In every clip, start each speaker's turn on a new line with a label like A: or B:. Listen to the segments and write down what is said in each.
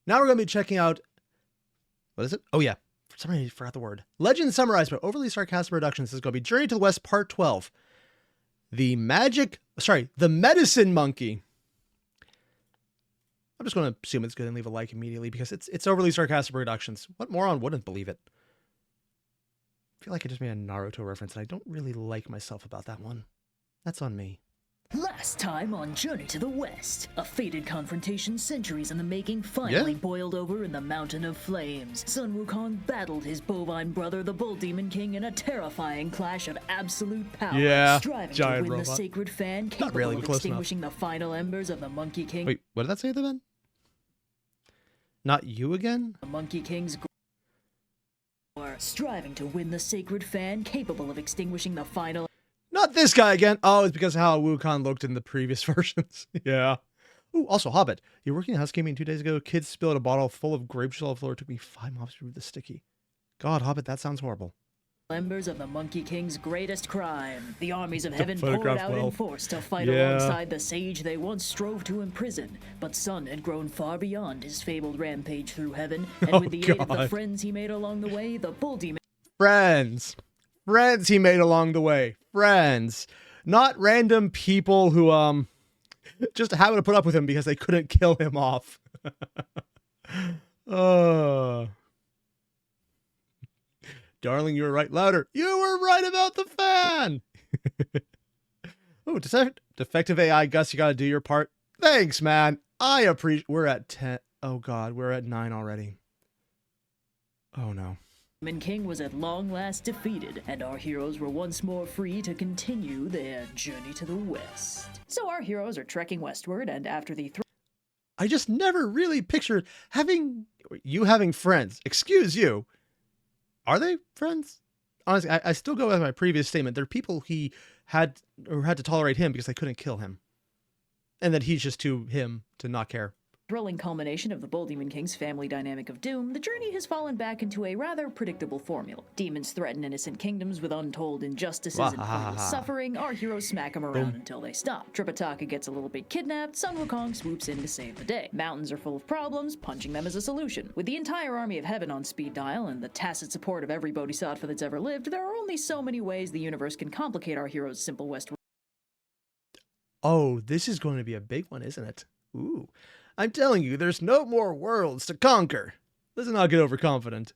A: Now we're going to be checking out, what is it? Oh yeah, for some reason I forgot the word. Legend summarized by overly sarcastic reductions. This is going to be Journey to the West Part 12. The medicine monkey. I'm just going to assume it's good and leave a like immediately because it's overly sarcastic reductions. What moron wouldn't believe it? I feel like I just made a Naruto reference and I don't really like myself about that one. That's on me.
B: Last time on Journey to the West, a fated confrontation centuries in the making finally boiled over in the Mountain of Flames. Sun Wukong battled his bovine brother, the Bull Demon King, in a terrifying clash of absolute power, striving to win the sacred fan capable of extinguishing the final embers of the Monkey King.
A: Wait, what did that say then? Not you again?
B: The Monkey King's striving to win the sacred fan capable of extinguishing the final.
A: Not this guy again. Oh, it's because of how Wukong looked in the previous versions. Yeah. Ooh, also, Hobbit. You were working in housekeeping 2 days ago. Kids spilled a bottle full of grape juice on the floor. It took me 5 mops to remove the sticky. God, Hobbit, that sounds horrible.
B: Members of the Monkey King's greatest crime. The armies of heaven poured out in force to fight alongside the sage they once strove to imprison. But Sun had grown far beyond his fabled rampage through heaven, and with the aid of the friends he made along the way, the Bull Demon...
A: Friends he made along the way. Friends. Not random people who, just happened to put up with him because they couldn't kill him off. Darling, you were right. Louder. You were right about the fan. Oh, defective AI. Gus, you got to do your part. Thanks, man. I appreciate. We're at 10. Oh, God. We're at 9 already. Oh, no.
B: King was at long last defeated, and our heroes were once more free to continue their journey to the west. So our heroes are trekking westward, and after the
A: I just never really pictured having friends. Excuse you. Are they friends? Honestly, I still go with my previous statement. They're people he had to tolerate him because they couldn't kill him. And that he's just too him to not care.
B: Thrilling culmination of the Bull Demon King's family dynamic of doom, the journey has fallen back into a rather predictable formula. Demons threaten innocent kingdoms with untold injustices and pointless suffering. Our heroes smack them around until they stop. Tripitaka gets a little bit kidnapped. Sun Wukong swoops in to save the day. Mountains are full of problems. Punching them is a solution. With the entire army of heaven on speed dial and the tacit support of every bodhisattva that's ever lived, there are only so many ways the universe can complicate our heroes' simple west.
A: Oh, this is going to be a big one, isn't it? Ooh. I'm telling you, there's no more worlds to conquer. Let's not get overconfident.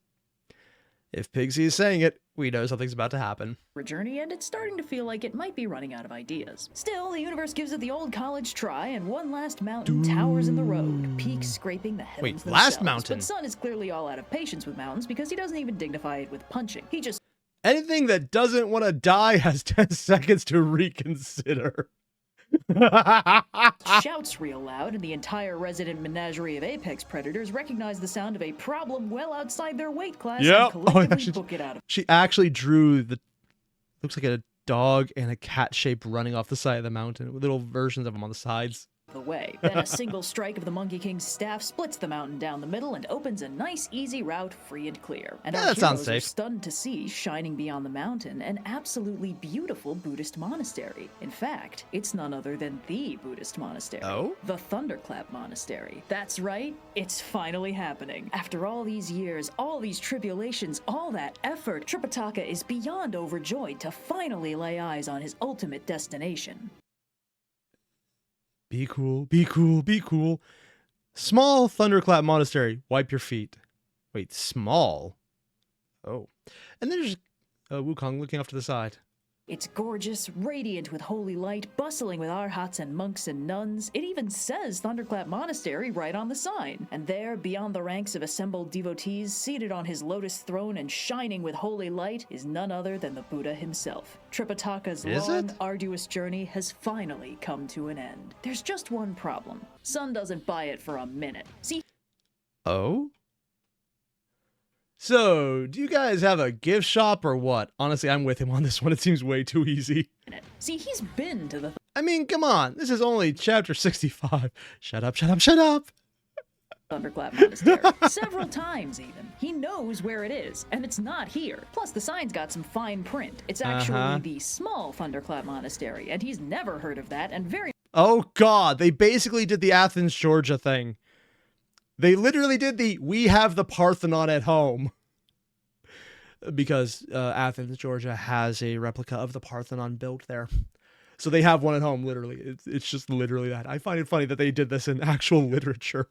A: If Pigsy is saying it, we know something's about to happen.
B: Journey, and it's starting to feel like it might be running out of ideas. Still, the universe gives it the old college try, and one last mountain towers in the road, peaks scraping the heavens themselves.
A: Last mountain?
B: But Sun is clearly all out of patience with mountains because he doesn't even dignify it with punching. He just...
A: Anything that doesn't want to die has 10 seconds to reconsider.
B: Shouts real loud, and the entire resident menagerie of apex predators recognize the sound of a problem well outside their weight class and collectively book it out of.
A: She actually drew looks like a dog and a cat shape running off the side of the mountain with little versions of them on the sides.
B: The way. Then a single strike of the Monkey King's staff splits the mountain down the middle and opens a nice, easy route free and clear. And our heroes are stunned to see, shining beyond the mountain, an absolutely beautiful Buddhist monastery. In fact, it's none other than the Buddhist monastery.
A: Oh?
B: The Thunderclap Monastery. That's right, it's finally happening. After all these years, all these tribulations, all that effort, Tripitaka is beyond overjoyed to finally lay eyes on his ultimate destination.
A: Be cool, be cool, be cool. Small Thunderclap Monastery. Wipe your feet. Wait, small? Oh. And there's Wukong looking off to the side.
B: It's gorgeous, radiant with holy light, bustling with arhats and monks and nuns. It even says Thunderclap Monastery right on the sign. And there, beyond the ranks of assembled devotees, seated on his lotus throne and shining with holy light, is none other than the Buddha himself. Tripitaka's long, arduous journey has finally come to an end. There's just one problem. Sun doesn't buy it for a minute. See?
A: Oh? So, do you guys have a gift shop or what? Honestly, I'm with him on this one. It seems way too easy.
B: See, he's been to the...
A: I mean, come on. This is only chapter 65. Shut up, shut up, shut up.
B: Thunderclap Monastery. Several times, even. He knows where it is, and it's not here. Plus, the sign's got some fine print. It's actually the small Thunderclap Monastery, and he's never heard of that, and very...
A: Oh, God. They basically did the Athens, Georgia thing. They literally did we have the Parthenon at home. Because Athens, Georgia has a replica of the Parthenon built there. So they have one at home, literally. It's just literally that. I find it funny that they did this in actual literature.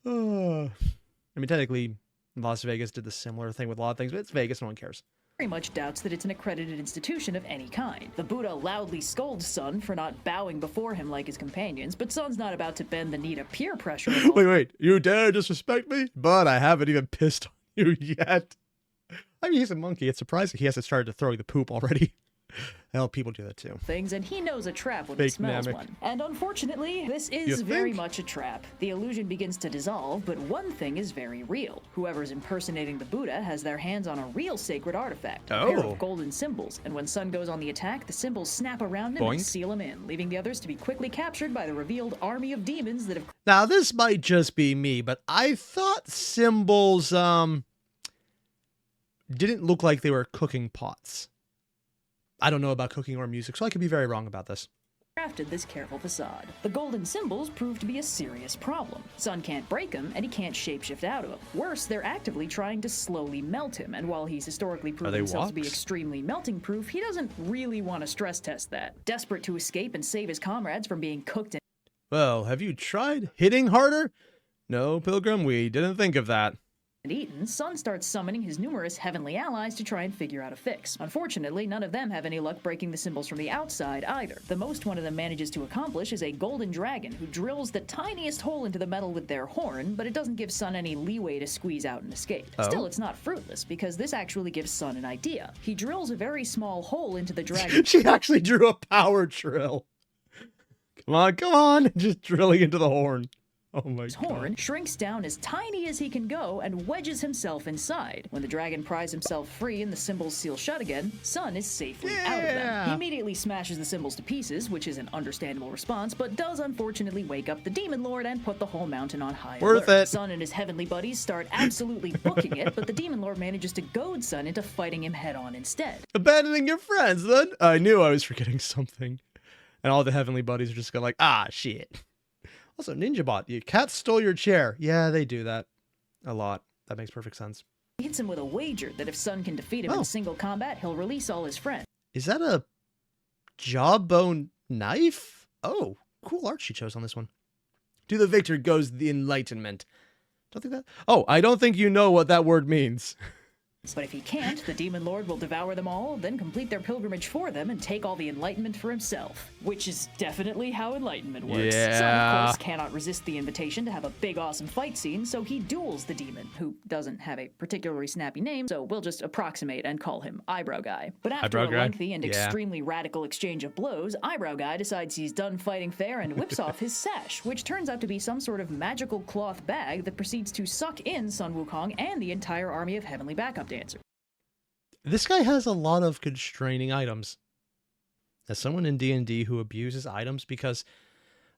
A: I mean, technically, Las Vegas did the similar thing with a lot of things, but it's Vegas, no one cares.
B: Very much doubts that it's an accredited institution of any kind. The Buddha loudly scolds Sun for not bowing before him like his companions, but Sun's not about to bend the knee to peer pressure.
A: Wait, you dare disrespect me? But I haven't even pissed on you yet. I mean, he's a monkey. It's surprising he hasn't started throwing the poop already. Hell, people do that too.
B: Things, and he knows a trap when he smells one. And unfortunately, this is very much a trap. The illusion begins to dissolve, but one thing is very real. Whoever's impersonating the Buddha has their hands on a real sacred artifact, a pair of golden symbols, and when Sun goes on the attack, the symbols snap around him and seal him in, leaving the others to be quickly captured by the revealed army of demons that have...
A: Now, this might just be me, but I thought symbols, didn't look like they were cooking pots. I don't know about cooking or music, so I could be very wrong about this.
B: Crafted this careful facade. The golden symbols prove to be a serious problem. Sun can't break them, and he can't shapeshift out of them. Worse, they're actively trying to slowly melt him, and while he's historically proven himself to be extremely melting-proof, he doesn't really want to stress test that. Desperate to escape and save his comrades from being cooked and...
A: Well, have you tried hitting harder? No, Pilgrim, we didn't think of that.
B: Eaten, Sun starts summoning his numerous heavenly allies to try and figure out a fix. Unfortunately, none of them have any luck breaking the symbols from the outside either. The most one of them manages to accomplish is a golden dragon who drills the tiniest hole into the metal with their horn, but it doesn't give Sun any leeway to squeeze out and escape. Still, it's not fruitless, because this actually gives Sun an idea. He drills a very small hole into the dragon.
A: She actually drew a power drill. Come on, just drilling into the horn. Oh my God.
B: Horn shrinks down as tiny as he can go and wedges himself inside. When the dragon pries himself free and the symbols seal shut again, Sun is safely out of them. He immediately smashes the symbols to pieces, which is an understandable response, but does unfortunately wake up the Demon Lord and put the whole mountain on high alert.
A: Worth it.
B: Sun and his heavenly buddies start absolutely booking it, but the Demon Lord manages to goad Sun into fighting him head on instead.
A: Abandoning your friends, then? I knew I was forgetting something. And all the heavenly buddies are just going like, ah, shit. Also, NinjaBot, your cat stole your chair. Yeah, they do that a lot. That makes perfect sense.
B: He hits him with a wager that if Sun can defeat him in single combat, he'll release all his friends.
A: Is that a jawbone knife? Oh, cool art she chose on this one. To the victor goes the enlightenment. Don't think that... Oh, I don't think you know what that word means.
B: But if he can't, the Demon Lord will devour them all, then complete their pilgrimage for them and take all the enlightenment for himself. Which is definitely how enlightenment works.
A: Yeah.
B: Sun, of course, cannot resist the invitation to have a big awesome fight scene, so he duels the demon, who doesn't have a particularly snappy name, so we'll just approximate and call him Eyebrow Guy. But after a lengthy and extremely radical exchange of blows, Eyebrow Guy decides he's done fighting fair and whips off his sash, which turns out to be some sort of magical cloth bag that proceeds to suck in Sun Wukong and the entire army of heavenly backup dancers.
A: This guy has a lot of constraining items. As someone in D&D who abuses items, because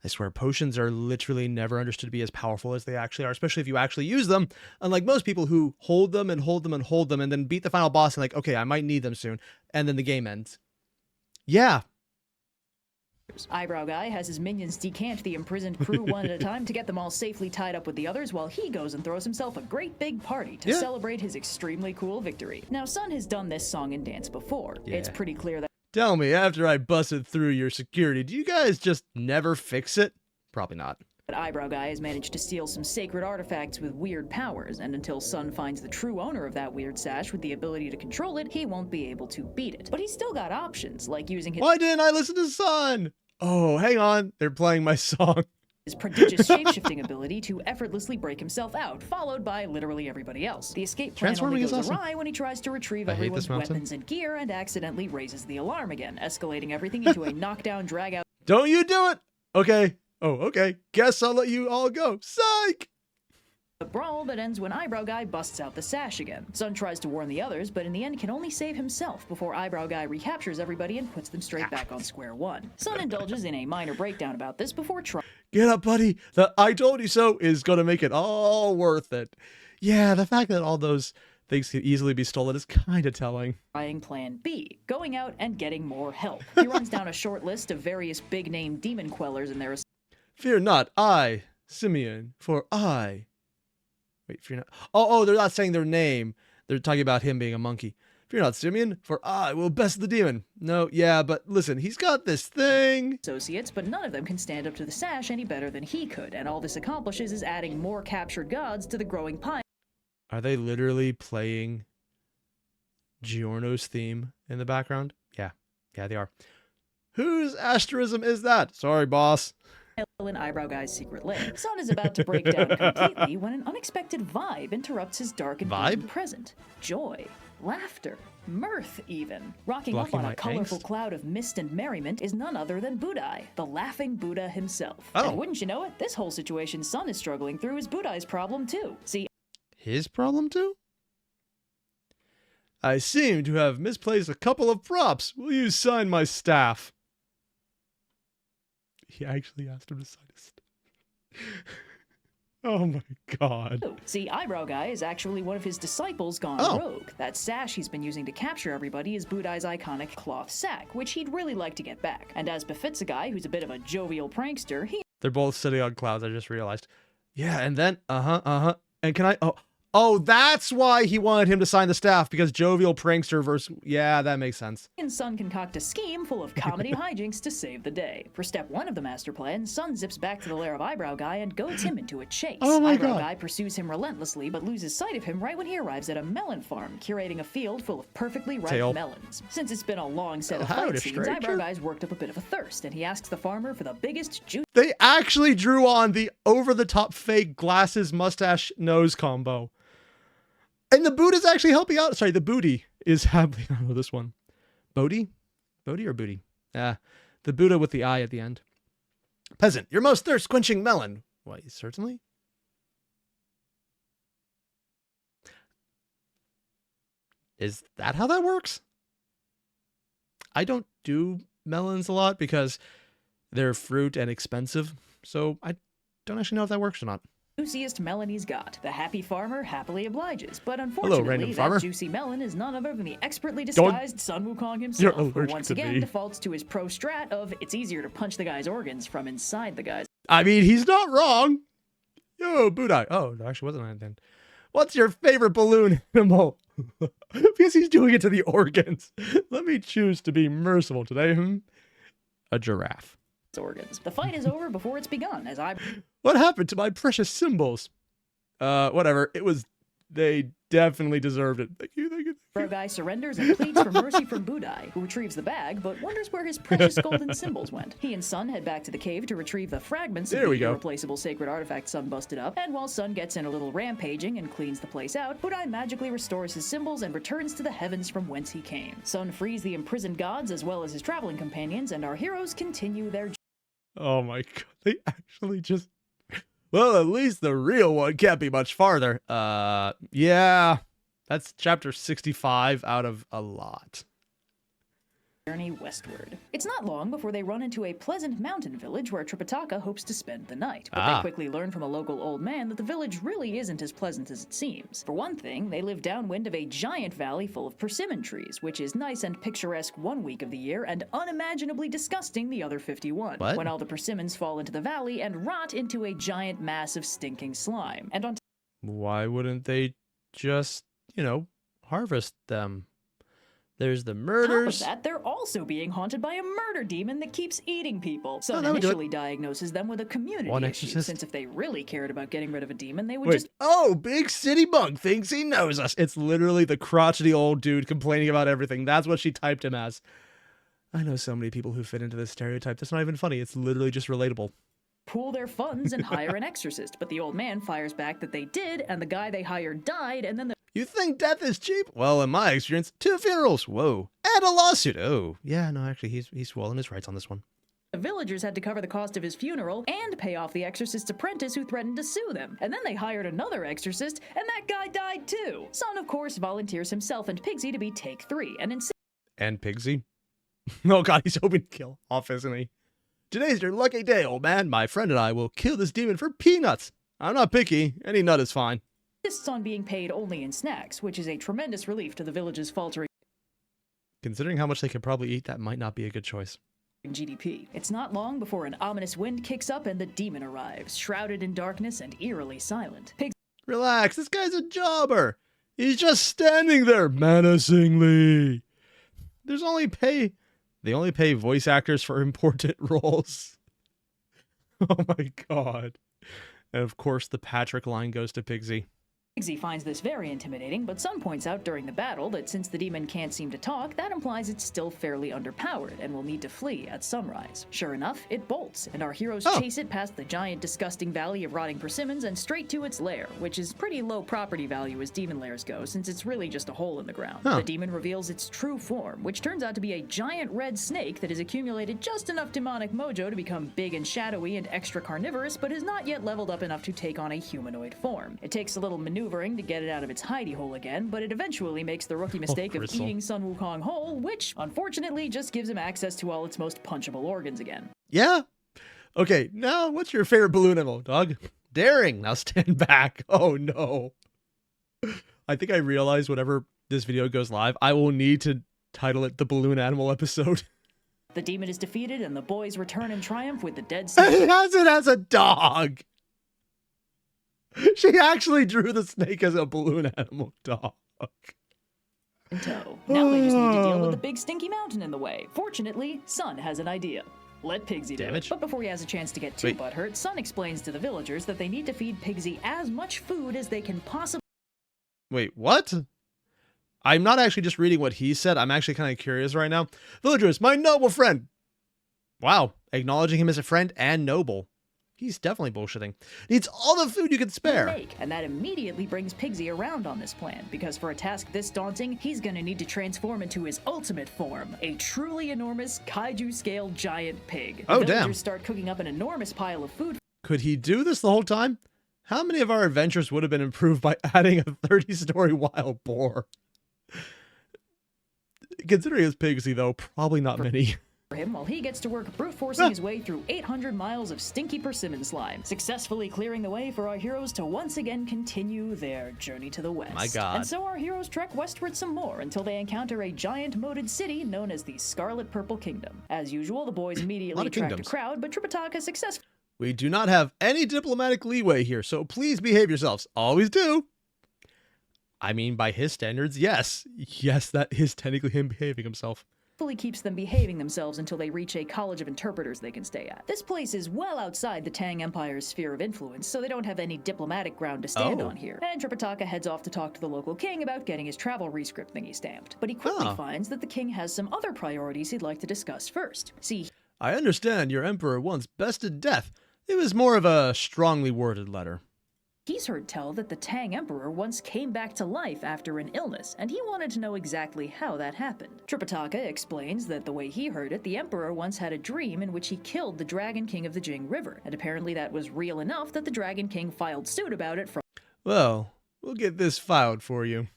A: I swear potions are literally never understood to be as powerful as they actually are, especially if you actually use them, unlike most people who hold them and hold them and hold them and then beat the final boss and like, okay, I might need them soon, and then the game ends. Yeah.
B: Eyebrow Guy has his minions decant the imprisoned crew one at a time to get them all safely tied up with the others, while he goes and throws himself a great big party to celebrate his extremely cool victory. Now, Sun has done this song and dance before. It's pretty clear that...
A: Tell me, after I busted through your security, do you guys just never fix it? Probably not.
B: But Eyebrow Guy has managed to steal some sacred artifacts with weird powers, and until Sun finds the true owner of that weird sash with the ability to control it, he won't be able to beat it. But he's still got options, like using his...
A: Why didn't I listen to Sun? Oh, hang on. They're playing my song.
B: His prodigious shapeshifting ability to effortlessly break himself out, followed by literally everybody else. The escape plan only goes awry when he tries to retrieve everyone's weapons and gear and accidentally raises the alarm again, escalating everything into a knockdown, drag-out...
A: Don't you do it! Okay. Oh, okay. Guess I'll let you all go. Psych!
B: A brawl that ends when Eyebrow Guy busts out the sash again. Sun tries to warn the others, but in the end can only save himself before Eyebrow Guy recaptures everybody and puts them straight back on square one. Sun indulges in a minor breakdown about this before trying...
A: Get up, buddy. The I told you so is going to make it all worth it. Yeah, the fact that all those things can easily be stolen is kind of telling.
B: Trying plan B, going out and getting more help. He runs down a short list of various big-name demon quellers in their...
A: Fear not, I Simeon, for I... Wait, fear not... Oh, they're not saying their name. They're talking about him being a monkey. Fear not, Simeon, for I will best the demon. No, yeah, but listen, he's got this thing.
B: Associates, but none of them can stand up to the sash any better than he could, and all this accomplishes is adding more captured gods to the growing pile.
A: Are they literally playing Giorno's theme in the background? Yeah, they are. Whose asterism is that? Sorry, boss.
B: In Eyebrow Guy's secret lair. Sun is about to break down completely when an unexpected vibe interrupts his dark and gloomy present. Joy, laughter, mirth even. Rocking up on a colorful cloud of mist and merriment is none other than Budai, the laughing Buddha himself.
A: Oh.
B: And wouldn't you know it, this whole situation Sun is struggling through is Budai's problem too. See,
A: his problem too? I seem to have misplaced a couple of props. Will you sign my staff? He actually asked him to sign his staff. Oh my god.
B: See, Eyebrow Guy is actually one of his disciples gone rogue. That sash he's been using to capture everybody is Budai's iconic cloth sack, which he'd really like to get back. And as befits a guy who's a bit of a jovial prankster,
A: they're both sitting on clouds, I just realized. Yeah, and then, and can I, oh, that's why he wanted him to sign the staff, because jovial prankster versus, yeah, that makes sense.
B: And Sun concoct a scheme full of comedy hijinks to save the day. For step one of the master plan, Sun zips back to the lair of Eyebrow Guy and goads him into a chase.
A: Oh my
B: Eyebrow
A: god.
B: Guy pursues him relentlessly, but loses sight of him right when he arrives at a melon farm, curating a field full of perfectly ripe melons. Since it's been a long set of fight scenes, Eyebrow Guy's worked up a bit of a thirst, and he asks the farmer for the biggest juice.
A: They actually drew on the over-the-top fake glasses, mustache, nose combo. And the Buddha's actually helping out. Sorry, the booty is happy. I don't know this one. Bodhi? Bodhi or booty? The Buddha with the eye at the end. Peasant, your most thirst-quenching melon. Why, certainly. Is that how that works? I don't do melons a lot because they're fruit and expensive. So I don't actually know if that works or not.
B: Juiciest melon he's got. The happy farmer happily obliges, but unfortunately, that juicy melon is none other than the expertly disguised Sun Wukong himself, who once again defaults to his pro strat of it's easier to punch the guy's organs from inside the guy's.
A: I mean, he's not wrong. Yo, Budai. Oh, there actually wasn't anything. What's your favorite balloon animal? Because he's doing it to the organs. Let me choose to be merciful today. A giraffe.
B: Organs. The fight is over before it's begun, as
A: What happened to my precious symbols? Whatever. They definitely deserved it. Thank you.
B: Eyebrow Guy surrenders and pleads for mercy from Budai, who retrieves the bag, but wonders where his precious golden symbols went. He and Sun head back to the cave to retrieve the fragments of the irreplaceable sacred artifact Sun busted up, and while Sun gets in a little rampaging and cleans the place out, Budai magically restores his symbols and returns to the heavens from whence he came. Sun frees the imprisoned gods as well as his traveling companions, and our heroes continue their journey.
A: Oh my god, they actually just... Well, at least the real one can't be much farther. Yeah. That's chapter 65 out of a lot.
B: Journey westward. It's not long before they run into a pleasant mountain village where Tripitaka hopes to spend the night. But they quickly learn from a local old man that the village really isn't as pleasant as it seems. For one thing, they live downwind of a giant valley full of persimmon trees, which is nice and picturesque 1 week of the year and unimaginably disgusting the other 51.
A: What?
B: When all the persimmons fall into the valley and rot into a giant mass of stinking slime. And on
A: why wouldn't they just, harvest them? There's the murders.
B: On top of that, they're also being haunted by a murder demon that keeps eating people. Sun initially diagnoses them with a community issue, since if they really cared about getting rid of a demon, they would just...
A: Oh, big city monk thinks he knows us. It's literally the crotchety old dude complaining about everything. That's what she typed him as. I know so many people who fit into this stereotype. That's not even funny. It's literally just relatable.
B: Pool their funds and hire an exorcist, but the old man fires back that they did, and the guy they hired died, and then the...
A: You think death is cheap? Well, in my experience, 2 funerals, whoa, and a lawsuit. Oh, yeah, no, actually, he's swallowing his rights on this one.
B: The villagers had to cover the cost of his funeral and pay off the exorcist's apprentice who threatened to sue them. And then they hired another exorcist, and that guy died too. Sun, of course, volunteers himself and Pigsy to be take 3,
A: and Pigsy? Oh god, he's hoping to kill off, isn't he? Today's your lucky day, old man. My friend and I will kill this demon for peanuts. I'm not picky. Any nut is fine.
B: Insists on being paid only in snacks, which is a tremendous relief to the village's faltering.
A: Considering how much they could probably eat, that might not be a good choice.
B: GDP. It's not long before an ominous wind kicks up and the demon arrives, shrouded in darkness and eerily silent. Pigs
A: Relax, this guy's a jobber. He's just standing there menacingly. They only pay voice actors for important roles. Oh my god. And of course the Patrick line goes to Pigsy.
B: Pigsy finds this very intimidating, but Sun points out during the battle that since the demon can't seem to talk, that implies it's still fairly underpowered and will need to flee at sunrise. Sure enough, it bolts, and our heroes chase it past the giant disgusting valley of rotting persimmons and straight to its lair, which is pretty low property value as demon lairs go, since it's really just a hole in the ground. The demon reveals its true form, which turns out to be a giant red snake that has accumulated just enough demonic mojo to become big and shadowy and extra carnivorous, but has not yet leveled up enough to take on a humanoid form. It takes a little maneuvering to get it out of its hidey hole again, but it eventually makes the rookie mistake of eating Sun Wukong whole, which unfortunately just gives him access to all its most punchable organs again.
A: Yeah? Okay, now what's your favorite balloon animal, dog? Daring. Now stand back. Oh no. I think I realized whenever this video goes live, I will need to title it the balloon animal episode.
B: The demon is defeated and the boys return in triumph with the dead snake.
A: He has it as a dog. She actually drew the snake as a balloon animal dog.
B: In tow. Now they just need to deal with the big stinky mountain in the way. Fortunately, Sun has an idea. Let Pigsy do it. But before he has a chance to get too butthurt, Sun explains to the villagers that they need to feed Pigsy as much food as they can possibly...
A: Wait, what? I'm not actually just reading what he said. I'm actually kind of curious right now. Villagers, my noble friend. Wow, acknowledging him as a friend and noble. He's definitely bullshitting. Needs all the food you can spare.
B: And that immediately brings Pigsy around on this plan, because for a task this daunting, he's gonna need to transform into his ultimate form, a truly enormous kaiju-scale giant pig.
A: Oh,
B: the
A: damn.
B: villagers start cooking up an enormous pile of food.
A: Could he do this the whole time? How many of our adventures would have been improved by adding a 30-story wild boar? Considering his Pigsy, though, probably not many.
B: Him while he gets to work brute forcing his way through 800 miles of stinky persimmon slime, successfully clearing the way for our heroes to once again continue their journey to the west.
A: My god.
B: And so our heroes trek westward some more until they encounter a giant moated city known as the Scarlet Purple Kingdom. As usual, the boys immediately attract a crowd, but Tripitaka successfully...
A: We do not have any diplomatic leeway here, so please behave yourselves. Always do. I mean, by his standards, yes. Yes, that is technically him behaving himself.
B: Fully keeps them behaving themselves until they reach a college of interpreters they can stay at. This place is well outside the Tang Empire's sphere of influence, so they don't have any diplomatic ground to stand on here. And Tripitaka heads off to talk to the local king about getting his travel rescript thingy stamped. But he quickly finds that the king has some other priorities he'd like to discuss first. See,
A: I understand your emperor once bested death. It was more of a strongly worded letter.
B: He's heard tell that the Tang Emperor once came back to life after an illness, and he wanted to know exactly how that happened. Tripitaka explains that the way he heard it, the Emperor once had a dream in which he killed the Dragon King of the Jing River, and apparently that was real enough that the Dragon King filed suit about it from...
A: Well, we'll get this filed for you.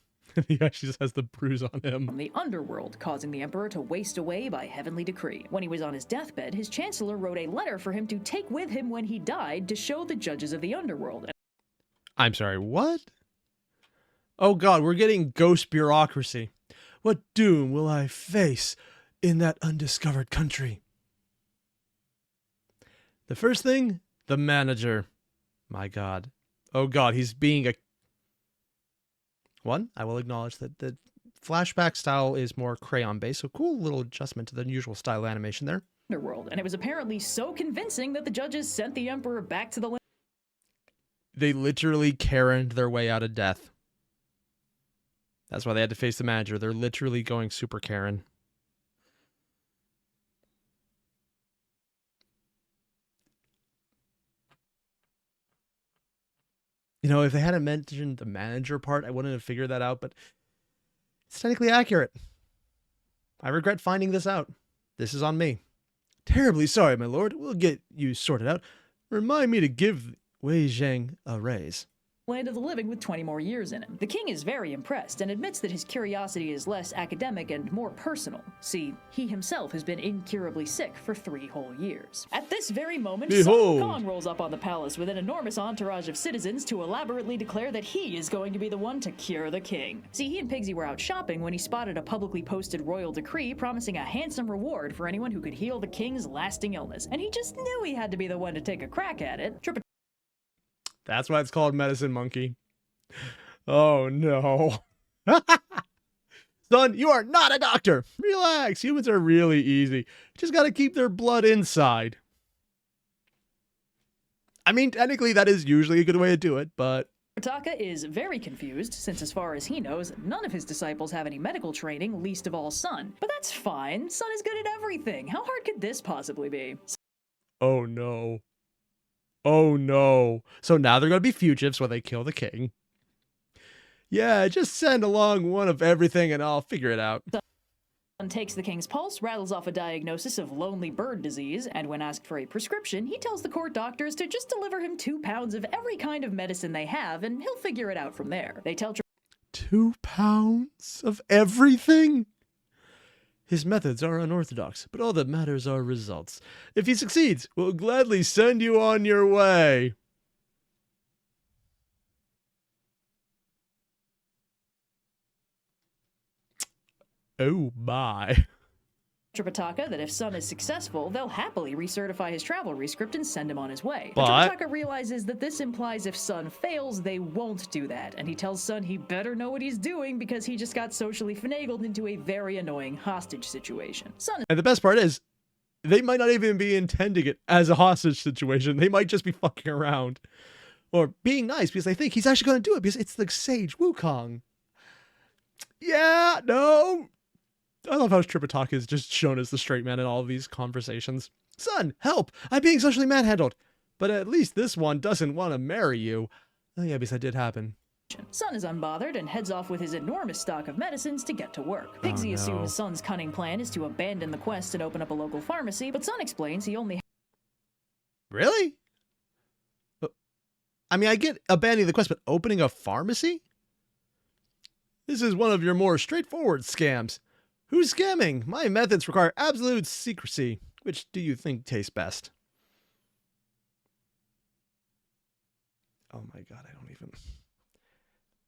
A: He actually just has the bruise on him.
B: From the underworld, causing the Emperor to waste away by heavenly decree. When he was on his deathbed, his Chancellor wrote a letter for him to take with him when he died to show the judges of the underworld.
A: I'm sorry, what? Oh god, we're getting ghost bureaucracy. What doom will I face in that undiscovered country? The first thing, the manager. My god. Oh god, he's being a... One, I will acknowledge that the flashback style is more crayon-based, so cool little adjustment to the usual style animation there.
B: Underworld, and it was apparently so convincing that the judges sent the Emperor back to the land.
A: They literally Karen'd their way out of death. That's why they had to face the manager. They're literally going super Karen. You know, if they hadn't mentioned the manager part, I wouldn't have figured that out, but it's technically accurate. I regret finding this out. This is on me. Terribly sorry, my lord. We'll get you sorted out. Remind me to give Wei Zhang a raise.
B: land of the living with 20 more years in him. The king is very impressed and admits that his curiosity is less academic and more personal. See, he himself has been incurably sick for 3 whole years. At this very moment, Son Kong rolls up on the palace with an enormous entourage of citizens to elaborately declare that he is going to be the one to cure the king. See, he and Pigsy were out shopping when he spotted a publicly posted royal decree promising a handsome reward for anyone who could heal the king's lasting illness, and he just knew he had to be the one to take a crack at it.
A: That's why it's called Medicine Monkey. Oh, no. Son, you are not a doctor. Relax. Humans are really easy. Just got to keep their blood inside. I mean, technically, that is usually a good way to do it, but...
B: Tripitaka is very confused, since as far as he knows, none of his disciples have any medical training, least of all Son. But that's fine. Son is good at everything. How hard could this possibly be?
A: Oh, no. Oh, no. So now they're going to be fugitives when they kill the king. Yeah, just send along one of everything and I'll figure it out.
B: Son takes the king's pulse, rattles off a diagnosis of lonely bird disease, and when asked for a prescription, he tells the court doctors to just deliver him 2 pounds of every kind of medicine they have, and he'll figure it out from there. They tell
A: 2 pounds of everything? His methods are unorthodox, but all that matters are results. If he succeeds, we'll gladly send you on your way. Oh my.
B: Tripitaka that if Son is successful, they'll happily recertify his travel rescript and send him on his way.
A: But
B: Tripitaka realizes that this implies if Son fails, they won't do that, and he tells Son he better know what he's doing because he just got socially finagled into a very annoying hostage situation.
A: And the best part is, they might not even be intending it as a hostage situation. They might just be fucking around. Or being nice because they think he's actually going to do it because it's the sage Wukong. Yeah, no. I love how Tripitaka is just shown as the straight man in all of these conversations. Son, help! I'm being socially manhandled. But at least this one doesn't want to marry you. Oh yeah, because that did happen.
B: Son is unbothered and heads off with his enormous stock of medicines to get to work. Pigsy assumes Son's cunning plan is to abandon the quest and open up a local pharmacy, but Son explains he only...
A: Really? I mean, I get abandoning the quest, but opening a pharmacy? This is one of your more straightforward scams. Who's scamming? My methods require absolute secrecy. Which do you think tastes best? Oh my god, I don't even...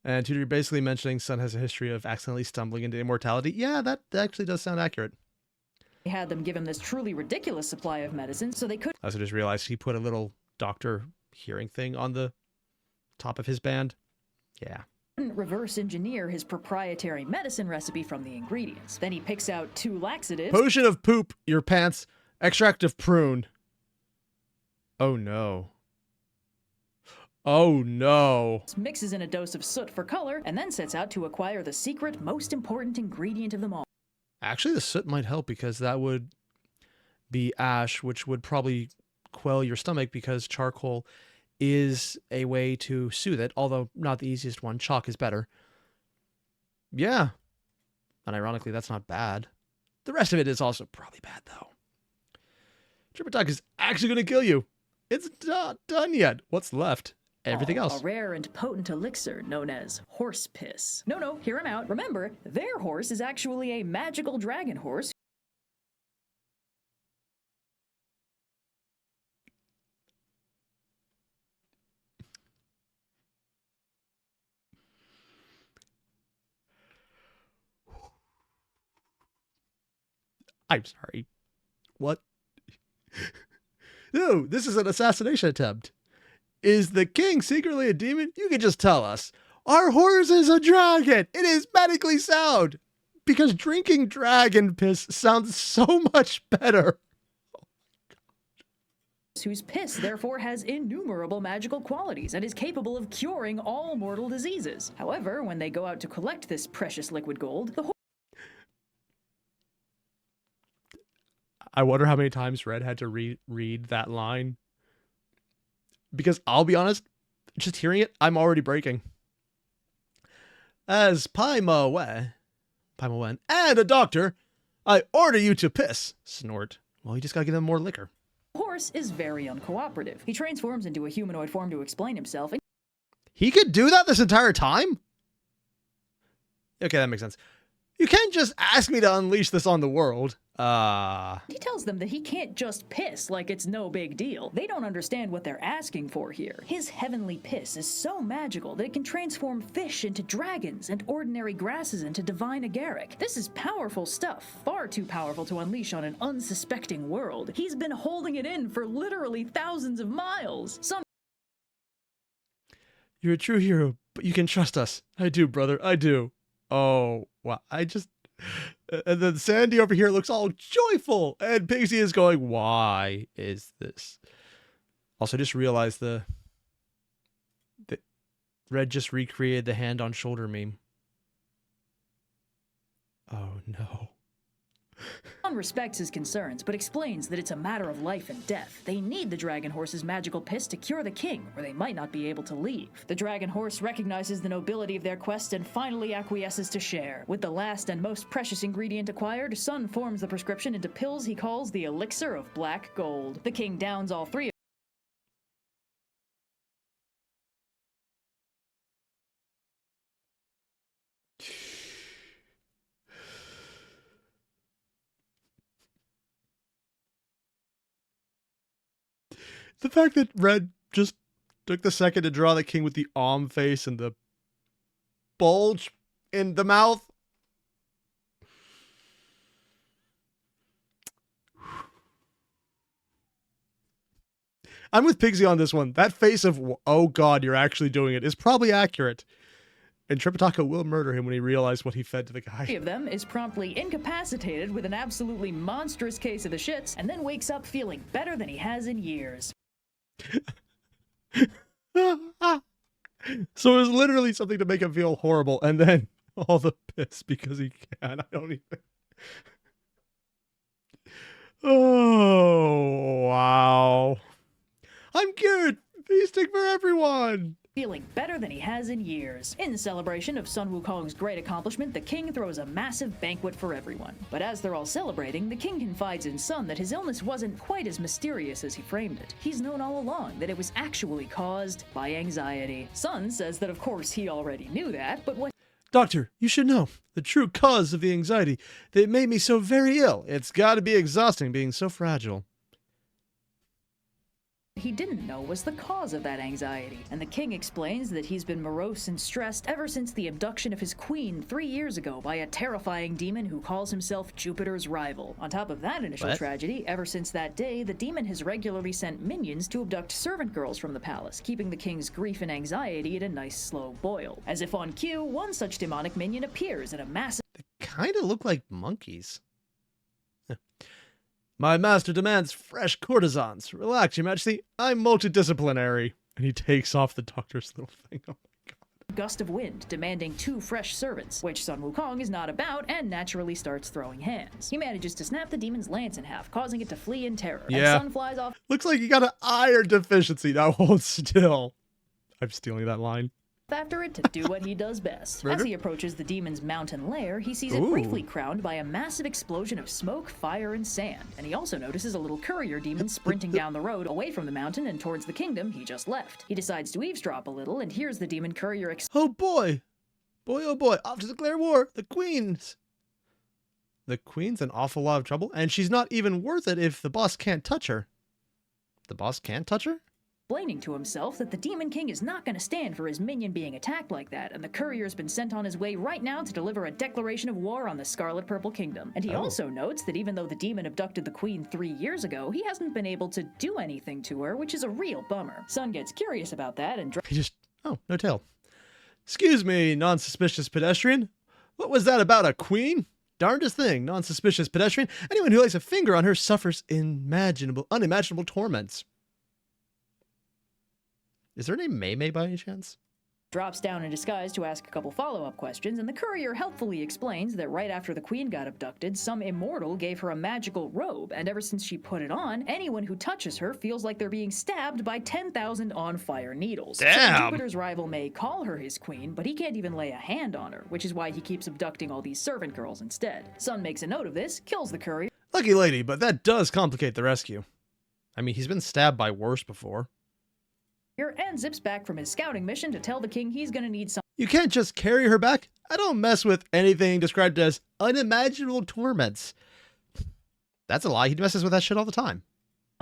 A: And Tutor, you're basically mentioning Son has a history of accidentally stumbling into immortality. Yeah, that actually does sound accurate.
B: He had them give him this truly ridiculous supply of medicine so they could...
A: I also just realized he put a little doctor hearing thing on the top of his band. Yeah.
B: Reverse engineer his proprietary medicine recipe from the ingredients. Then he picks out 2 laxatives.
A: Potion of poop, your pants, extract of prune. Oh no. Oh no.
B: Mixes in a dose of soot for color, and then sets out to acquire the secret, most important ingredient of them all.
A: Actually, the soot might help because that would be ash, which would probably quell your stomach because charcoal is a way to soothe it, although not the easiest one. Chalk is better. Yeah. And ironically, that's not bad. The rest of it is also probably bad, though. Tripitaka is actually going to kill you. It's not done yet. What's left? Everything else.
B: A rare and potent elixir known as horse piss. No, hear him out. Remember, their horse is actually a magical dragon horse.
A: I'm sorry. What? No, this is an assassination attempt. Is the king secretly a demon? You can just tell us. Our horse is a dragon. It is medically sound. Because drinking dragon piss sounds so much better.
B: Whose piss therefore has innumerable magical qualities and is capable of curing all mortal diseases. However, when they go out to collect this precious liquid gold, the
A: I wonder how many times Red had to read that line. Because I'll be honest, just hearing it, I'm already breaking. As Paimon and a doctor, I order you to piss. Snort. Well, you just gotta give them more liquor.
B: horse is very uncooperative. He transforms into a humanoid form to explain himself, and
A: He could do that this entire time? Okay, that makes sense. You can't just ask me to unleash this on the world.
B: He tells them that he can't just piss like it's no big deal. They don't understand what they're asking for here. His heavenly piss is so magical that it can transform fish into dragons and ordinary grasses into divine agaric. This is powerful stuff, far too powerful to unleash on an unsuspecting world. He's been holding it in for literally thousands of miles.
A: You're a true hero, but you can trust us. I do, brother, I do. Oh, wow, and then Sandy over here looks all joyful, and Pixie is going, why is this? Also, just realized the Red just recreated the hand on shoulder meme. Oh, no.
B: Son respects his concerns, but explains that it's a matter of life and death. They need the dragon horse's magical piss to cure the king, or they might not be able to leave. The dragon horse recognizes the nobility of their quest and finally acquiesces to share. With the last and most precious ingredient acquired, Son forms the prescription into pills he calls the elixir of black gold. The king downs all three.
A: The fact that Red just took the second to draw the king with the face and the bulge in the mouth. I'm with Pigsy on this one. That face of, oh God, you're actually doing it, is probably accurate. And Tripitaka will murder him when he realized what he fed to the guy.
B: Three of them is promptly incapacitated with an absolutely monstrous case of the shits, and then wakes up feeling better than he has in years.
A: So it was literally something to make him feel horrible, and then all the piss because he can. I don't even. Oh, wow. I'm cured. Feasting for everyone.
B: Feeling better than he has in years. In celebration of Sun Wukong's great accomplishment, the king throws a massive banquet for everyone. But as they're all celebrating, the king confides in Sun that his illness wasn't quite as mysterious as he framed it. He's known all along that it was actually caused by anxiety. Sun says that of course he already knew that, but what—
A: Doctor, you should know the true cause of the anxiety that made me so very ill. It's got to be exhausting being so fragile.
B: He didn't know was the cause of that anxiety, and the king explains that he's been morose and stressed ever since the abduction of his queen 3 years ago by a terrifying demon who calls himself Jupiter's rival. On top of that initial tragedy, ever since that day, the demon has regularly sent minions to abduct servant girls from the palace, keeping the king's grief and anxiety at a nice slow boil. As if on cue, one such demonic minion appears in a massive—
A: They kind of look like monkeys. My master demands fresh courtesans. Relax, Your Majesty. I'm multidisciplinary. And he takes off the doctor's little thing. Oh my God.
B: Gust of wind, demanding 2 fresh servants, which Sun Wukong is not about and naturally starts throwing hands. He manages to snap the demon's lance in half, causing it to flee in terror.
A: Yeah.
B: And Sun flies off
A: Looks like you got an iron deficiency. Now hold still. I'm stealing that line.
B: after it to do what he does best. As he approaches the demon's mountain lair, he sees it briefly crowned by a massive explosion of smoke, fire, and sand. And he also notices a little courier demon sprinting down the road away from the mountain and towards the kingdom he just left. He decides to eavesdrop a little and hears the demon courier
A: oh boy! Boy, oh boy, off to declare war! The Queen's! The Queen's an awful lot of trouble, and she's not even worth it if the boss can't touch her. The boss can't touch her?
B: explaining to himself that the Demon King is not going to stand for his minion being attacked like that, and the courier's been sent on his way right now to deliver a declaration of war on the Scarlet Purple Kingdom. And he also notes that even though the demon abducted the queen 3 years ago, he hasn't been able to do anything to her, which is a real bummer. Sun gets curious about that and
A: he just, oh, no tail. Excuse me, non-suspicious pedestrian. What was that about a queen? Darndest thing, non-suspicious pedestrian. Anyone who lays a finger on her suffers unimaginable torments. Is her name May by any chance?
B: drops down in disguise to ask a couple follow-up questions, and the courier helpfully explains that right after the queen got abducted, some immortal gave her a magical robe, and ever since she put it on, anyone who touches her feels like they're being stabbed by 10,000 on-fire needles.
A: Damn!
B: So Jupiter's rival may call her his queen, but he can't even lay a hand on her, which is why he keeps abducting all these servant girls instead. Sun makes a note of this, kills the courier.
A: Lucky lady, but that does complicate the rescue. I mean, he's been stabbed by worse before.
B: and zips back from his scouting mission to tell the king he's gonna need some
A: You can't just carry her back. I don't mess with anything described as unimaginable torments. That's a lie. He messes with that shit all the time.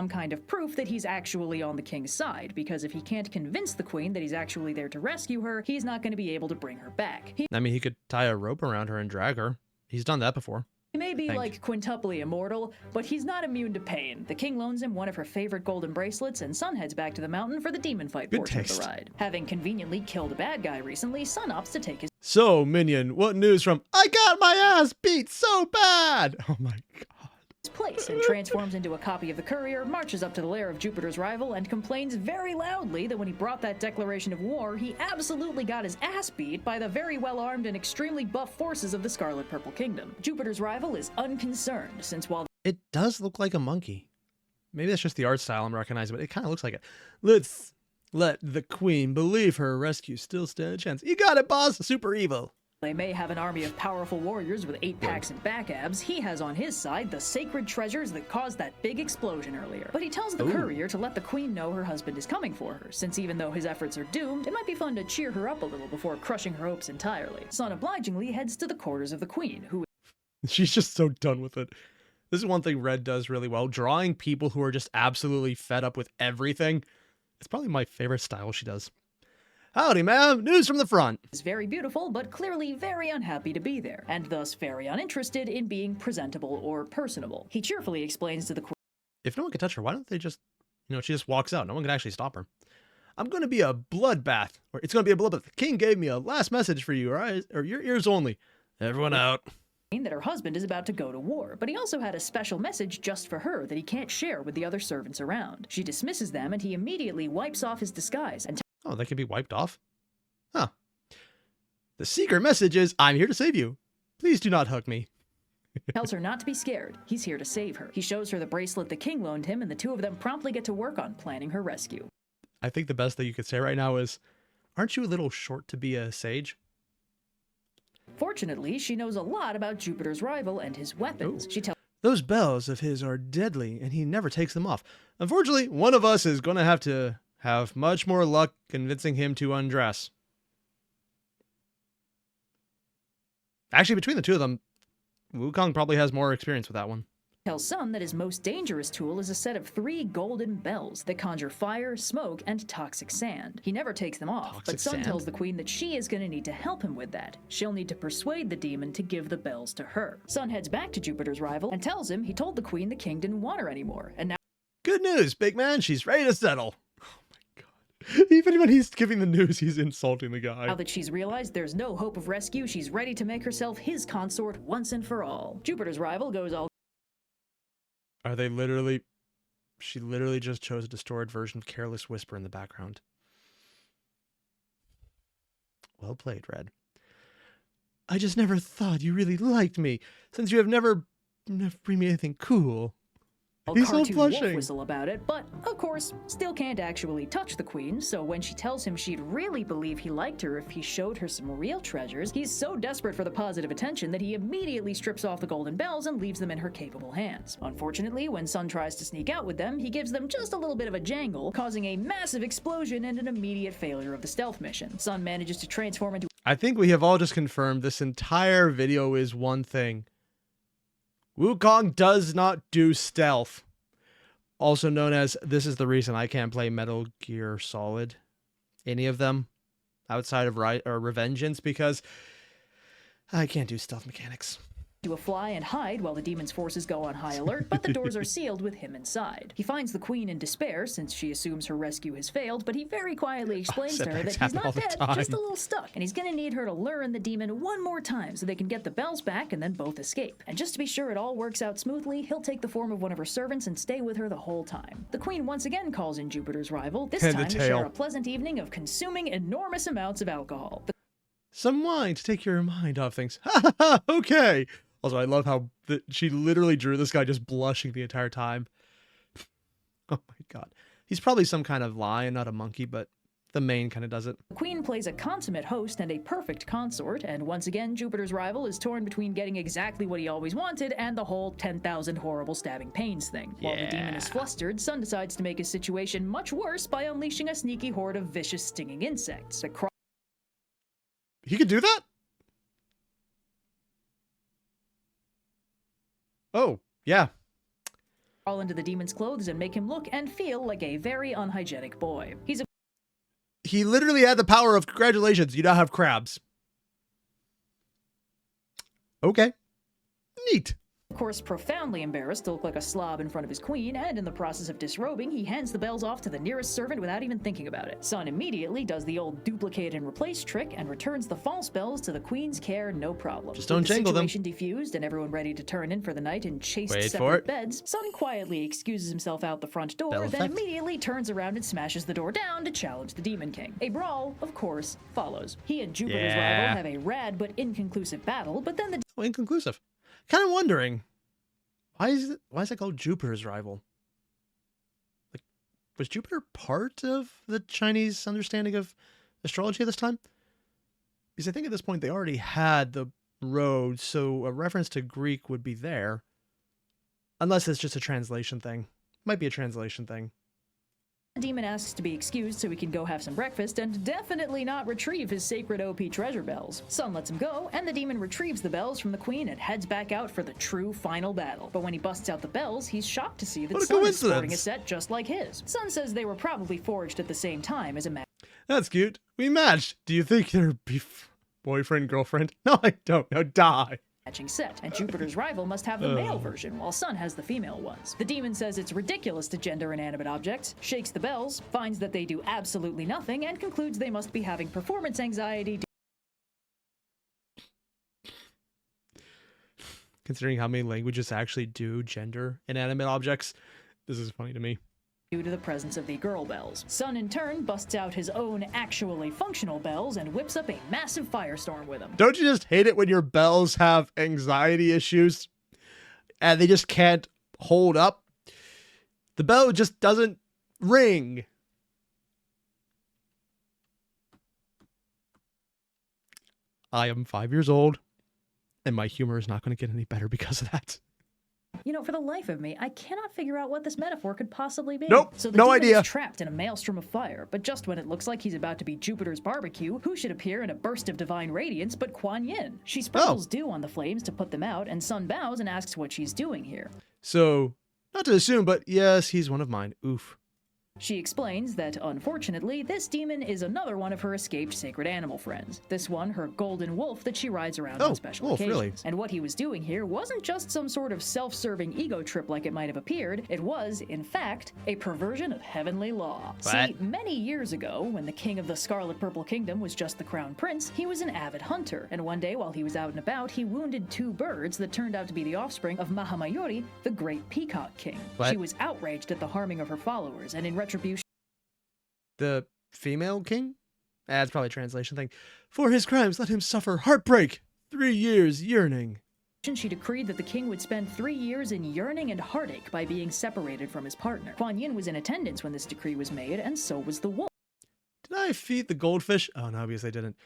B: kind of proof that he's actually on the king's side, because if he can't convince the queen that he's actually there to rescue her, he's not going to be able to bring her back. He
A: could tie a rope around her and drag her. He's done that before.
B: may be like quintuply immortal, but he's not immune to pain. The king loans him one of her favorite golden bracelets, and Sun heads back to the mountain for the demon fight portion of the ride. Having conveniently killed a bad guy recently, Sun opts to take his
A: So, Minion, what news from I got my ass beat so bad? Oh my god.
B: place and transforms into a copy of the courier, marches up to the lair of Jupiter's rival, and complains very loudly that when he brought that declaration of war, he absolutely got his ass beat by the very well-armed and extremely buff forces of the Scarlet Purple Kingdom. Jupiter's rival is unconcerned, since while
A: It does look like a monkey. Maybe that's just the art style I'm recognizing, but it kind of looks like it. Let's let the queen believe her rescue still stand a chance. You got it, boss. Super evil.
B: they may have an army of powerful warriors with 8 packs and back abs, he has on his side the sacred treasures that caused that big explosion earlier. But he tells the courier to let the queen know her husband is coming for her, since even though his efforts are doomed, it might be fun to cheer her up a little before crushing her hopes entirely. Sun obligingly heads to the quarters of the queen, who
A: She's just so done with it. This is one thing Red does really well. Drawing people who are just absolutely fed up with everything. It's probably my favorite style she does. Howdy, ma'am. News from the front.
B: is very beautiful, but clearly very unhappy to be there, and thus very uninterested in being presentable or personable. He cheerfully explains to the queen
A: If no one can touch her, why don't they just, she just walks out. No one can actually stop her. I'm going to be a bloodbath. Or it's going to be a bloodbath. The king gave me a last message for you, or your ears only. Everyone out.
B: that her husband is about to go to war, but he also had a special message just for her that he can't share with the other servants around. She dismisses them, and he immediately wipes off his disguise and
A: Oh, they can be wiped off? Huh. The secret message is, I'm here to save you. Please do not hug me.
B: tells her not to be scared. He's here to save her. He shows her the bracelet the king loaned him, and the two of them promptly get to work on planning her rescue.
A: I think the best thing you could say right now is, aren't you a little short to be a sage?
B: Fortunately, she knows a lot about Jupiter's rival and his weapons. She tells
A: Those bells of his are deadly, and he never takes them off. Unfortunately, one of us is going to have much more luck convincing him to undress. Actually, between the two of them, Wukong probably has more experience with that one.
B: tells Sun that his most dangerous tool is a set of 3 golden bells that conjure fire, smoke, and toxic sand. He never takes them off, but Sun tells the queen that she is going to need to help him with that. She'll need to persuade the demon to give the bells to her. Sun heads back to Jupiter's rival and tells him he told the queen the king didn't want her anymore, and now
A: Good news, big man. She's ready to settle. Oh my god. Even when he's giving the news, he's insulting the guy.
B: now that she's realized there's no hope of rescue, she's ready to make herself his consort once and for all. Jupiter's rival goes all
A: Are they literally... She literally just chose a distorted version of Careless Whisper in the background. Well played, Red. I just never thought you really liked me, since you have never bring me anything cool. He's so
B: cartoon wolf
A: blushing.
B: whistle about it, but of course, still can't actually touch the queen, so when she tells him she'd really believe he liked her if he showed her some real treasures, he's so desperate for the positive attention that he immediately strips off the golden bells and leaves them in her capable hands. Unfortunately, when Sun tries to sneak out with them, he gives them just a little bit of a jangle, causing a massive explosion and an immediate failure of the stealth mission. Sun manages to transform into
A: I think we have all just confirmed this entire video is one thing. Wukong does not do stealth. Also known as, this is the reason I can't play Metal Gear Solid. Any of them. Outside of Revengeance, because I can't do stealth mechanics.
B: a fly and hide while the demon's forces go on high alert, but the doors are sealed with him inside. He finds the queen in despair since she assumes her rescue has failed, but he very quietly explains to her that he's not dead, just a little stuck, and he's gonna need her to lure in the demon one more time so they can get the bells back and then both escape. And just to be sure it all works out smoothly, he'll take the form of one of her servants and stay with her the whole time. The queen once again calls in Jupiter's rival, this time to share a pleasant evening of consuming enormous amounts of alcohol.
A: Some wine to take your mind off things. Ha ha ha, okay. Also, I love how she literally drew this guy just blushing the entire time. Oh my god. He's probably some kind of lion, not a monkey, but The main kind of does it.
B: The queen plays a consummate host and a perfect consort, and once again, Jupiter's rival is torn between getting exactly what he always wanted and the whole 10,000 horrible stabbing pains thing. While the demon is flustered, Sun decides to make his situation much worse by unleashing a sneaky horde of vicious stinging insects that
A: He could do that? Oh, yeah.
B: crawl into the demon's clothes and make him look and feel like a very unhygienic boy.
A: He literally had the power of congratulations, you now have crabs. Okay. Neat.
B: Of course, profoundly embarrassed to look like a slob in front of his queen, and in the process of disrobing, he hands the bells off to the nearest servant without even thinking about it. Sun immediately does the old duplicate and replace trick and returns the false bells to the queen's care, no problem.
A: Just don't jangle them.
B: With the situation defused and everyone ready to turn in for the night in chaste
A: Wait for
B: separate
A: it.
B: beds, Sun quietly excuses himself out the front door,
A: Bell
B: then
A: effect.
B: immediately turns around and smashes the door down to challenge the Demon King. A brawl, of course, follows. He and Jupiter's rival have a rad but inconclusive battle, but then the
A: Oh, inconclusive. Kind of wondering, why is it called Jupiter's rival? Like, was Jupiter part of the Chinese understanding of astrology at this time? Because I think at this point they already had the road, so a reference to Greek would be there. Unless it's just a translation thing. Might be a translation thing.
B: demon asks to be excused so he can go have some breakfast and definitely not retrieve his sacred OP treasure bells. Sun lets him go, and the demon retrieves the bells from the queen and heads back out for the true final battle. But when he busts out the bells, he's shocked to see that
A: What a
B: Sun is sporting a
A: coincidence.
B: set just like his. Sun says they were probably forged at the same time as a
A: That's cute. We matched. Do you think they're boyfriend, girlfriend? No, I don't. No, die.
B: matching set, and Jupiter's rival must have the male version, while Sun has the female ones. The demon says it's ridiculous to gender inanimate objects, shakes the bells, finds that they do absolutely nothing, and concludes they must be having performance anxiety.
A: Considering how many languages actually do gender inanimate objects, this is funny to me.
B: Due to the presence of the girl bells. Sun, in turn, busts out his own actually functional bells and whips up a massive firestorm with them.
A: Don't you just hate it when your bells have anxiety issues and they just can't hold up? The bell just doesn't ring. I am 5 years old, and my humor is not going to get any better because of that.
B: You know, for the life of me, I cannot figure out what this metaphor could possibly be.
A: Nope,
B: so the
A: no
B: demon
A: idea.
B: is trapped in a maelstrom of fire, but just when it looks like he's about to be Jupiter's barbecue, who should appear in a burst of divine radiance but Kuan Yin? She sprinkles dew on the flames to put them out, and Sun bows and asks what she's doing here.
A: So, not to assume, but yes, he's one of mine. Oof.
B: She explains that, unfortunately, this demon is another one of her escaped sacred animal friends. This one, her golden wolf that she rides around on special occasions.
A: Really?
B: And what he was doing here wasn't just some sort of self-serving ego trip like it might have appeared. It was, in fact, a perversion of heavenly law.
A: What?
B: See, many years ago, when the king of the Scarlet Purple Kingdom was just the crown prince, he was an avid hunter. And one day, while he was out and about, he wounded 2 birds that turned out to be the offspring of Mahamayori, the great peacock king.
A: What?
B: She was outraged at the harming of her followers, and in retribution,
A: The female king? That's probably a translation thing. For his crimes, let him suffer heartbreak. 3 years yearning.
B: she decreed that the king would spend 3 years in yearning and heartache by being separated from his partner. Kuan Yin was in attendance when this decree was made, and so was the wolf.
A: Did I feed the goldfish? Oh, no, obviously I didn't.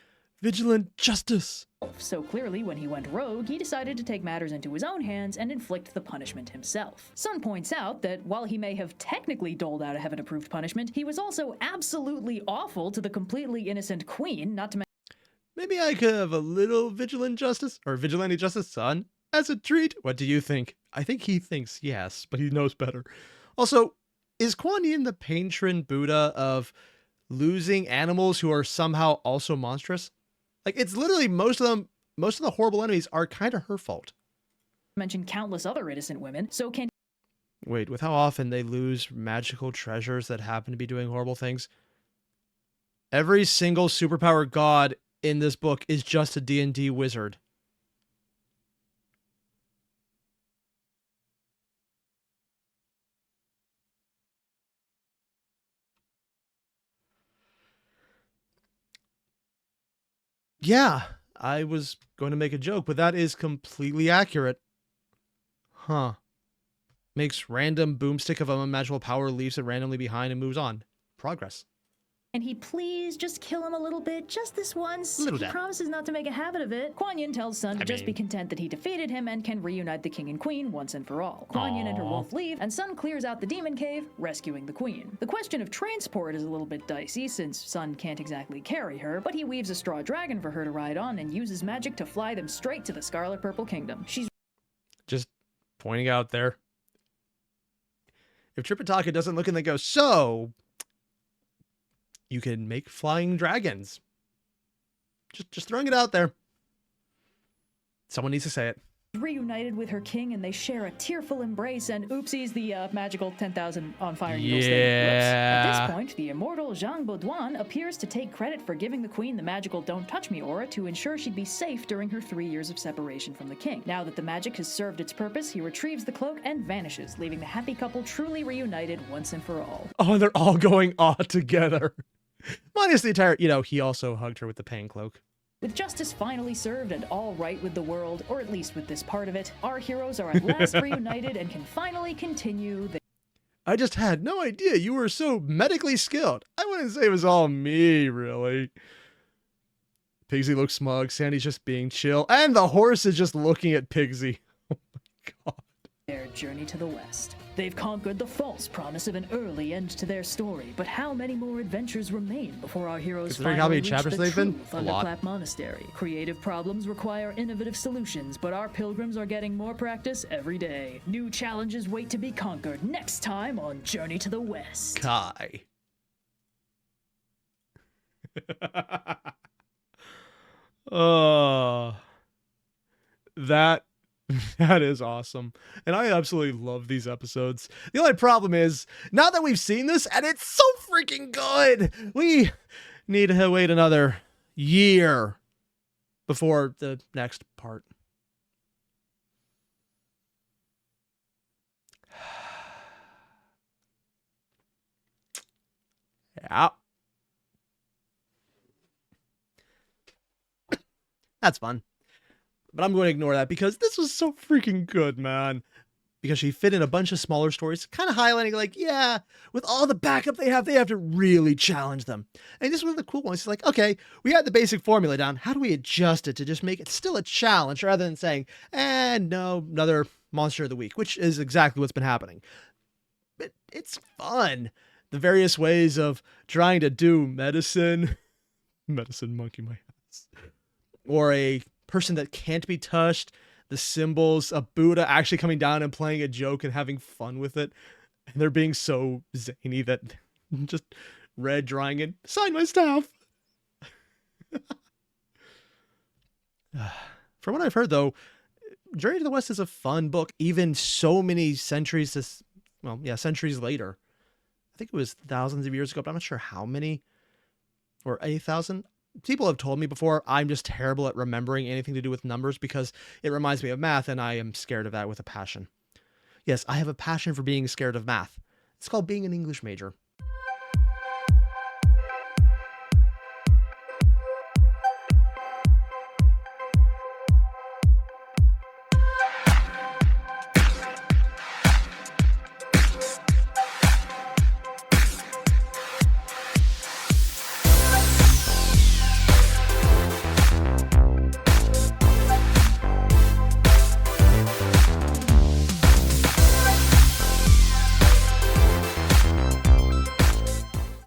A: Vigilant justice.
B: So clearly, when he went rogue, he decided to take matters into his own hands and inflict the punishment himself. Sun points out that while he may have technically doled out a heaven-approved punishment, he was also absolutely awful to the completely innocent queen, not to mention
A: Maybe I could have a little vigilant justice, or vigilante justice, son, as a treat. What do you think? I think he thinks yes, but he knows better. Also, is Kuan Yin the patron Buddha of losing animals who are somehow also monstrous? Like, it's literally most of the horrible enemies are kind of her fault.
B: mention countless other innocent women, so can
A: Wait, with how often they lose magical treasures that happen to be doing horrible things? Every single superpower god in this book is just a D&D wizard. Yeah, I was going to make a joke, but that is completely accurate. Huh. Makes random boomstick of unimaginable power, leaves it randomly behind, and moves on. Progress.
B: Can he please just kill him a little bit? Just this once?
A: Little
B: He
A: death.
B: promises not to make a habit of it. Kuan Yin tells Sun to just be content that he defeated him and can reunite the king and queen once and for all. Kuan Yin and her wolf leave, and Sun clears out the demon cave, rescuing the queen. The question of transport is a little bit dicey, since Sun can't exactly carry her, but he weaves a straw dragon for her to ride on and uses magic to fly them straight to the Scarlet Purple Kingdom. She's
A: Just pointing out there. If Tripitaka doesn't look and they go, so you can make flying dragons. Just throwing it out there. Someone needs to say it.
B: reunited with her king, and they share a tearful embrace, and oopsies, the magical 10,000 on fire needles thing. Whoops. At this point, the immortal Zhang Baoduan appears to take credit for giving the queen the magical Don't Touch Me aura to ensure she'd be safe during her 3 years of separation from the king. Now that the magic has served its purpose, he retrieves the cloak and vanishes, leaving the happy couple truly reunited once and for all.
A: Oh, and they're all going together. Minus the entire, he also hugged her with the pain cloak.
B: With justice finally served and all right with the world, or at least with this part of it, our heroes are at last reunited and can finally continue their...
A: I just had no idea you were so medically skilled. I wouldn't say it was all me, really. Pigsy looks smug, Sandy's just being chill, and the horse is just looking at Pigsy. Oh my god.
B: Their journey to the west. They've conquered the false promise of an early end to their story, but how many more adventures remain before our heroes
A: Considering how many
B: finally reach
A: chapters
B: the
A: they've
B: true
A: been? A lot.
B: Thunderclap Monastery? Creative problems require innovative solutions, but our pilgrims are getting more practice every day. New challenges wait to be conquered next time on Journey to the West.
A: Kai. Oh, that is awesome. And I absolutely love these episodes. The only problem is, now that we've seen this, and it's so freaking good, we need to wait another year before the next part. Yeah. That's fun. But I'm going to ignore that because this was so freaking good, man. Because she fit in a bunch of smaller stories, kind of highlighting like, yeah, with all the backup they have to really challenge them. And this is one of the cool ones. It's like, okay, we got the basic formula down. How do we adjust it to just make it still a challenge rather than saying, no, another monster of the week, which is exactly what's been happening. But it's fun. The various ways of trying to do medicine monkey my ass, or a person that can't be touched, the symbols, a Buddha actually coming down and playing a joke and having fun with it, and they're being so zany that just Red drawing in, sign my staff. From what I've heard, though, Journey to the West is a fun book, even so many centuries centuries later. I think it was thousands of years ago, but I'm not sure how many, or 8,000. People have told me before, I'm just terrible at remembering anything to do with numbers because it reminds me of math, and I am scared of that with a passion. Yes, I have a passion for being scared of math. It's called being an English major.